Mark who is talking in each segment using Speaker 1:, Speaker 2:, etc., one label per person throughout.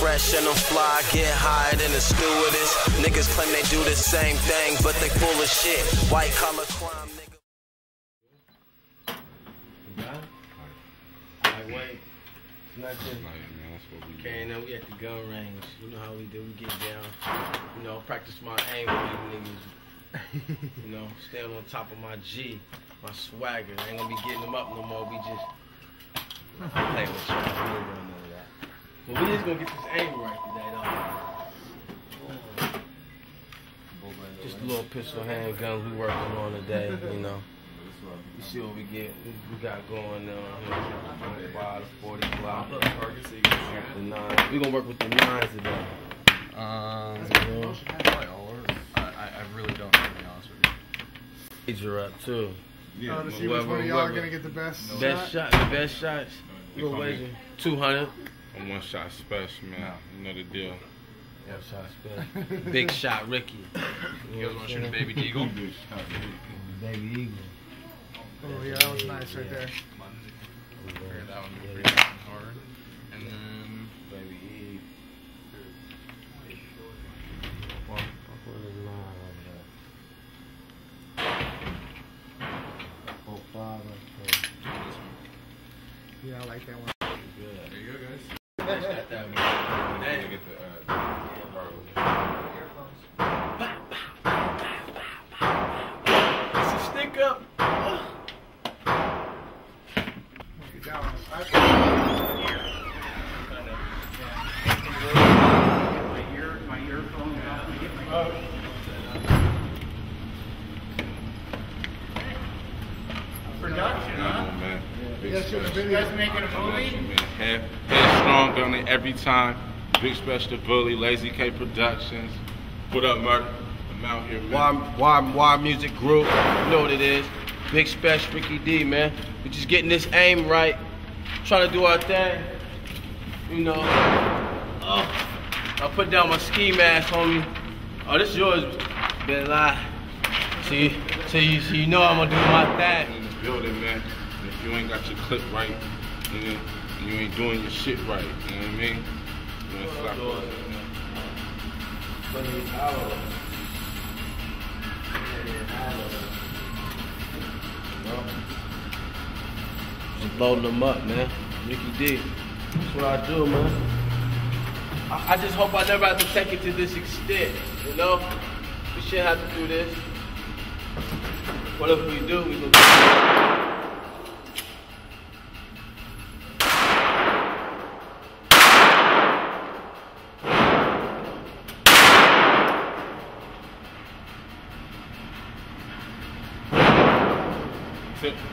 Speaker 1: fresh and I'm fly, get higher than a stewardess. Niggas claim they do the same thing, but they full of shit. White collar crime, nigga. Lightweight. Nothing. Okay, now we at the gun range. You know how we do. We get down. You know, practice my aim with these niggas. You know, stand on top of my G, my swagger. I ain't gonna be getting them up no more. We just play with y'all. We ain't doing none of that. But we just gonna get this aim right today, though. Just a little pistol handguns we working on today. You know. You see what we get? We got going on here. 25 to 40 block. The 9. We gonna work with the 9s today.
Speaker 2: I really don't, to be honest with you.
Speaker 1: Age are up too.
Speaker 3: Yeah. To see which one of y'all are gonna get the best shot?
Speaker 1: The best shots. We're waging 200.
Speaker 4: I'm one shot special, man. You know the deal.
Speaker 1: One shot special. Big shot Ricky.
Speaker 2: You guys wanna shoot a baby eagle?
Speaker 1: Baby eagle.
Speaker 3: Oh yeah, that was nice right there.
Speaker 2: That one would be pretty hard. And then
Speaker 1: baby eagle.
Speaker 3: Yeah, I like that one.
Speaker 4: Good. There you go, guys.
Speaker 1: Got that one.
Speaker 4: I'm gonna get the
Speaker 1: It's a stick up.
Speaker 5: My earphones production, huh?
Speaker 4: man.
Speaker 5: You guys making a movie?
Speaker 4: Headstrong on it every time. Big Special Bully, Lazy K Productions. What up, Mark? I'm out here, man.
Speaker 1: Why Music Group. You know what it is. Big Special Ricky D, man. We just getting this aim right. Trying to do our thing. You know. Oh, I put down my ski mask, homie. Oh, this is yours, Been lie. See, you know I'm gonna do my thing.
Speaker 4: In the building, man. And if you ain't got your clip right, nigga, you ain't doing your shit right. You know what I mean? You know, slap up,
Speaker 1: Just loading them up, man. Ricky D. That's what I do, man. I just hope I never have to take it to this extent, you know? We shouldn't have to do this. What if we do? We gonna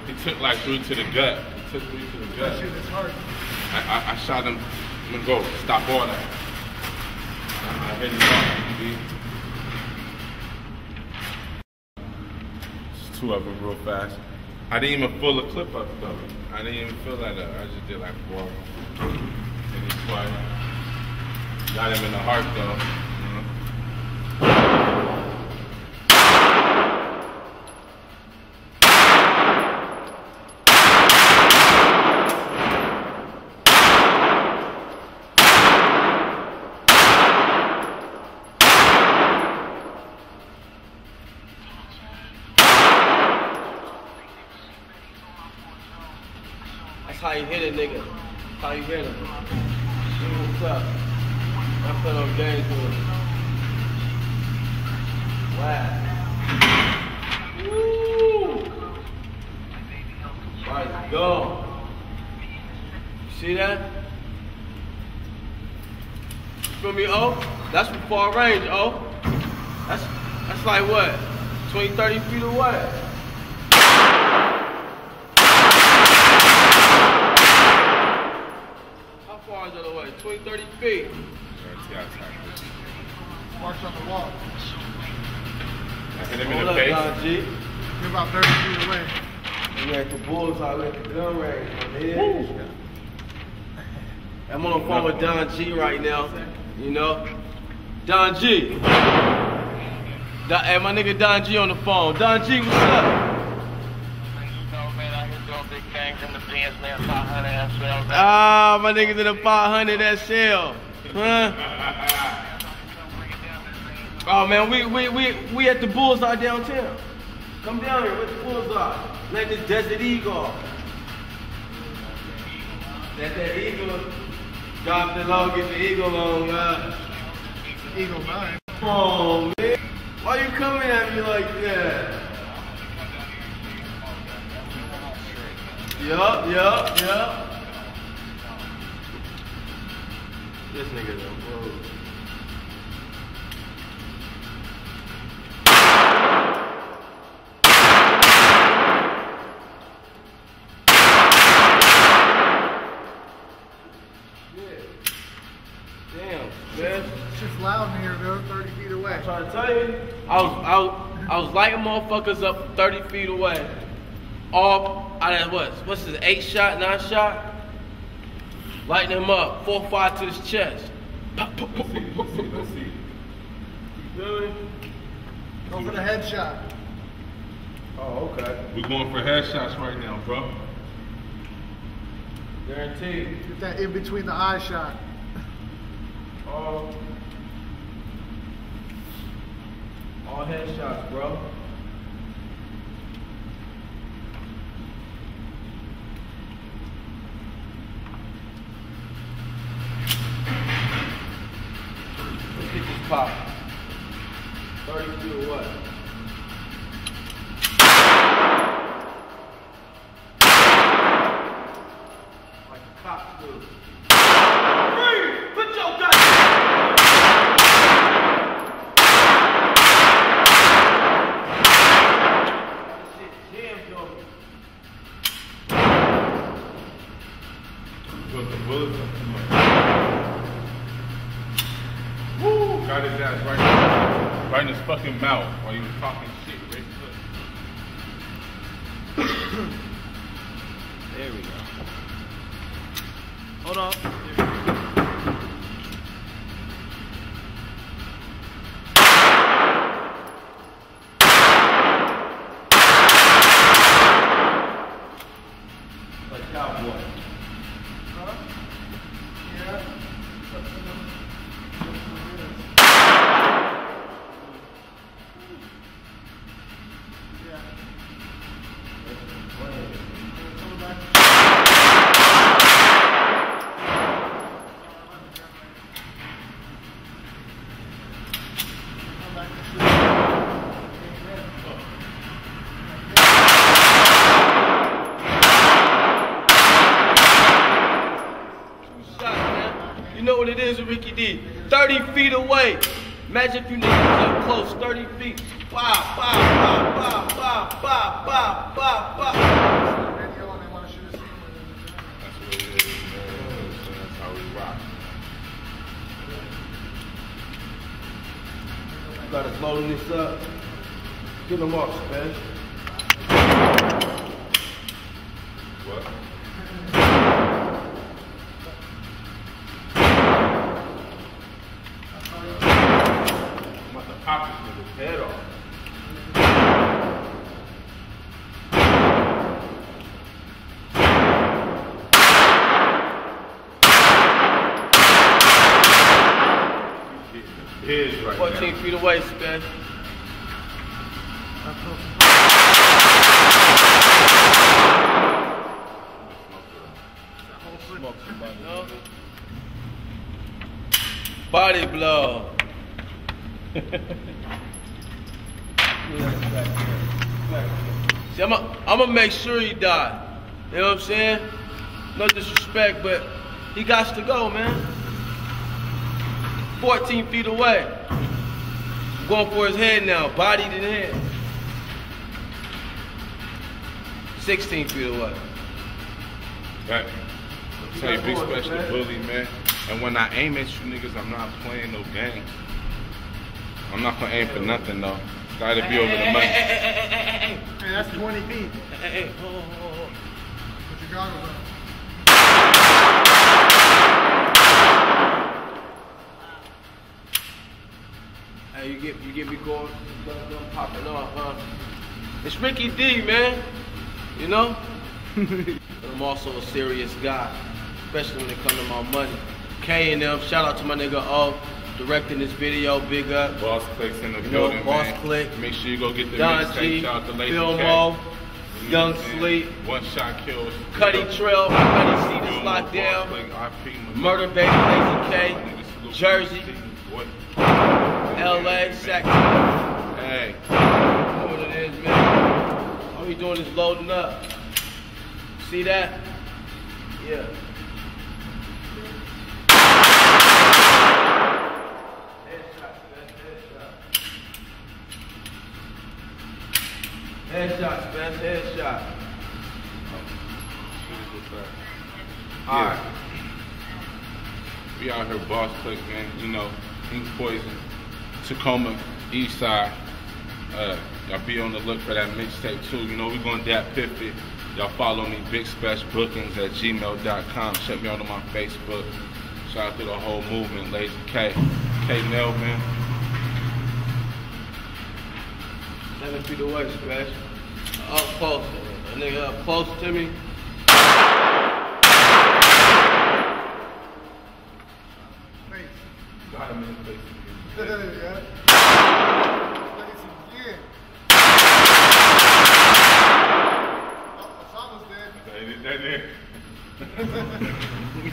Speaker 4: He took like 3 to the gut. He took 3 to the gut.
Speaker 3: That shit is hard.
Speaker 4: I shot him. I'm gonna go. Stop all that. I hit him up. Just 2 of them real fast. I didn't even fill the clip up though. I didn't even fill that up. I just did like 4 of them. And he's quiet. Got him in the heart though.
Speaker 1: That's how you hit a nigga. That's how you hit him. See what's up. I put on games with him. Wow. Woo! Alright, go. See that? You feel me, O? That's from far range, O. That's like what? 20, 30 feet away. How far is that away? 20, 30 feet.
Speaker 3: Marks on the wall.
Speaker 4: I hit him in the face.
Speaker 1: Don G.
Speaker 3: You're about 30 feet away.
Speaker 1: We at the bullseye, we at the gun range. I'm on the phone with Don G right now. You know? Don G. Hey, my nigga Don G on the phone. Don G, what's up? Ah, my niggas in the 500 SL. Huh? Oh man, we at the Bullseye downtown. Come down here with the Bullseye. Let this Desert Eagle off. Let that Eagle drop the low, get the Eagle on,
Speaker 3: Eagle 9.
Speaker 1: Come on, man. Why you coming at me like that? Yup. This nigga done broke. Damn, man.
Speaker 3: It's just loud in here, though, 30 feet away.
Speaker 1: I'm trying to tell you, I was lighting motherfuckers up 30 feet away. All out of what's this, 8 shot, 9 shot? Lighting him up, 4-5 to his chest. Pop, pop, pop, pop, pop, pop.
Speaker 4: Let's see.
Speaker 1: Really?
Speaker 3: Go for the headshot.
Speaker 1: Oh, okay.
Speaker 4: We're going for headshots right now, bro.
Speaker 1: Guaranteed.
Speaker 3: Get that in between the eye shot.
Speaker 1: All headshots, bro. Let's get this pop. 30 feet or what? Like the cops do. Freeze! Put your gun! Shit jammed on me.
Speaker 4: Put the bullets up. Woo! Got his ass right in his fucking mouth while he was talking shit.
Speaker 1: There we go. Hold on. Like cowboy.
Speaker 3: Huh? Yeah.
Speaker 1: You know what it is with Ricky D. 30 feet away. Imagine if you niggas up close, 30 feet. Wow, wow, wow, wow, wow, wow, wow, wow, wow.
Speaker 4: That's what it is, man. That's how we rock.
Speaker 1: Got us loading this up. Get them off, man.
Speaker 4: What? I'm about to pop this nigga's head off. His right
Speaker 1: 14
Speaker 4: now.
Speaker 1: feet away, Spec. Body blow. See, I'm gonna make sure he die. You know what I'm saying? No disrespect, but he got to go, man. 14 feet away. I'm going for his head now, body to the head. 16 feet away.
Speaker 4: Right. I'll tell you, big special bully, man. And when I aim at you niggas, I'm not playing no games. I'm not gonna aim for nothing though. Gotta be over the money.
Speaker 3: Hey, that's 20 feet.
Speaker 1: Hey, hold on.
Speaker 3: Put your goggles on.
Speaker 1: Hey, you get me going, popping off, huh? It's Ricky D, man. You know? But I'm also a serious guy, especially when it comes to my money. K and them. Shout out to my nigga O, directing this video. Big up.
Speaker 4: Boss Click's in the building,
Speaker 1: Boss
Speaker 4: man.
Speaker 1: Click.
Speaker 4: Make sure you go get the
Speaker 1: Don
Speaker 4: mixtape.
Speaker 1: G,
Speaker 4: Shout out to Lazy
Speaker 1: Filmo,
Speaker 4: K.
Speaker 1: Young Sleep,
Speaker 4: One Shot Kills.
Speaker 1: Cuddy Trail, Cuddy C this locked down. Murder Baby, Lazy K, Jersey, LA, Sac.
Speaker 4: Hey.
Speaker 1: You know what it is, man. All we doing is loading up. See that? Yeah. Headshots, man. Headshot.
Speaker 4: Alright. We out here, Boss Click, man. You know, Ink Poison, Tacoma, East Side. Y'all be on the look for that mixtape too. You know, we gonna dap 50. Y'all follow me, bigspecialbookings@gmail.com. Check me out on my Facebook. Shout out to the whole movement, Lazy K. K-Nell, man.
Speaker 1: 7 feet away, Spec. Up close. A nigga up close to me.
Speaker 4: Got him in the face.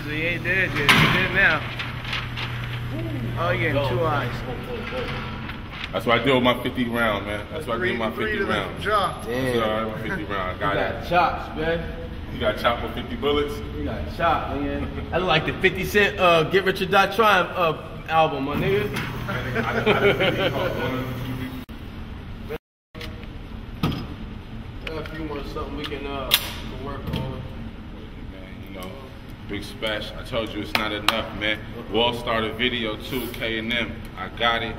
Speaker 3: He ain't dead yet. He's dead now. Oh, you're getting 2 eyes.
Speaker 4: That's what I did with my 50 round, man. That's what I did with my 50 round.
Speaker 3: Damn.
Speaker 4: That's all right, my 50 round. I got
Speaker 1: You
Speaker 4: it.
Speaker 1: got chops, man.
Speaker 4: You got chopped with 50 bullets?
Speaker 1: You got chopped, nigga. That's like the 50 Cent Get Rich or Die Trying album, my nigga. If you want something we can work on.
Speaker 4: Man, you know, big splash. I told you it's not enough, man. Wall started video too, K&M. I got it.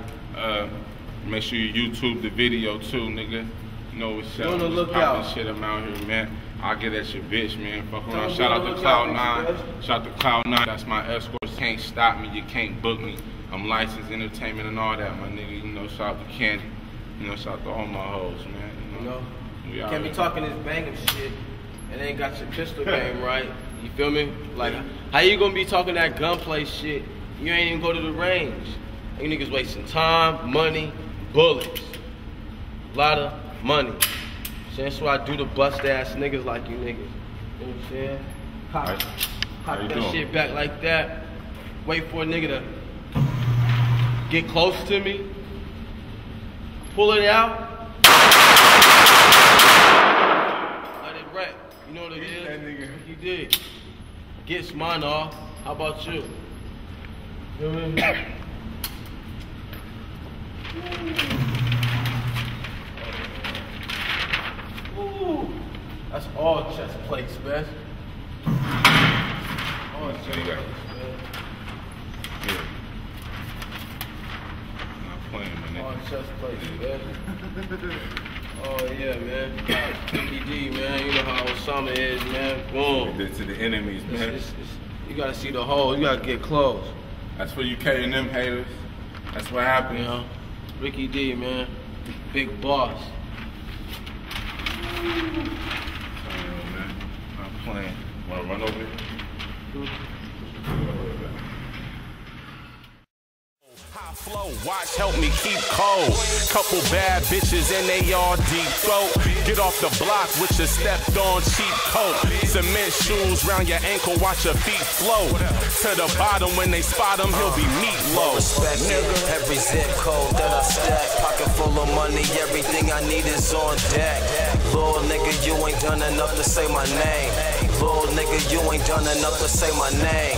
Speaker 4: Make sure you YouTube the video too, nigga. You know what's up. Popping shit, I'm out here, man. I'll get at your bitch, man. Fuck around. Shout out to Cloud9. Shout out to Cloud9. That's my escort. Can't stop me. You can't book me. I'm licensed entertainment and all that, my nigga. You know, shout out to Candy. You know, shout out to all my hoes, man.
Speaker 1: You know? You can't be talking this banging shit and ain't got your pistol game right. You feel me? Like, how you gonna be talking that gunplay shit? You ain't even go to the range. You niggas wasting time, money, bullets. A lot of money. So that's why I do the bust ass niggas like you niggas. You know what I'm saying? Pop that shit back like that. Wait for a nigga to get close to me. Pull it out. Let it rap. You know what it is?
Speaker 4: That nigga.
Speaker 1: You did. Gets mine off. How about you? You know what I mean? Ooh. That's all chest plates, man. All chest plates, man.
Speaker 4: Yeah. Not playing, man.
Speaker 1: All chest plates, man. Oh yeah, man. PPD, man. You know how Osama is, man. Boom.
Speaker 4: Did to the enemies, man.
Speaker 1: You gotta see the hole. You gotta get close.
Speaker 4: That's for you K&M haters. That's what happened.
Speaker 1: You know, Ricky D, man. Big boss.
Speaker 4: Man. Not playing. Wanna run over here?
Speaker 6: High flow, watch help me keep cold. Couple bad bitches and they all deep throat. Get off the block with your stepped on cheap coat. Cement shoes round your ankle, watch your feet float. To the bottom when they spot him, he'll be meatloaf.
Speaker 7: Respect it, every zip code that I stack. Pocket full of money, everything I need is on deck. Little nigga, you ain't done enough to say my name. Little nigga, you ain't done enough to say my name.